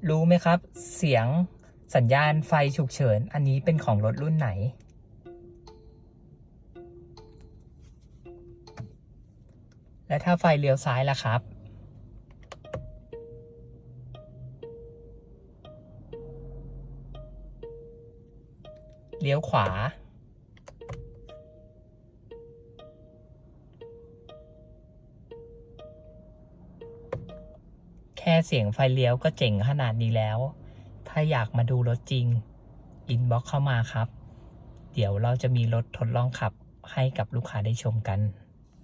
รู้ไหมครับเสียงสัญญาณไฟฉุกเฉินอันนี้เป็นของรถรุ่นไหนและถ้าไฟเลี้ยวซ้ายล่ะครับเลี้ยวขวาแค่เสียงไฟเลี้ยวก็เจ๋งขนาดนี้แล้วถ้าอยากมาดูรถจริงอินบ็อกซ์เข้ามาครับเดี๋ยวเราจะมีรถทดลองขับให้กับลูกค้าได้ชมกัน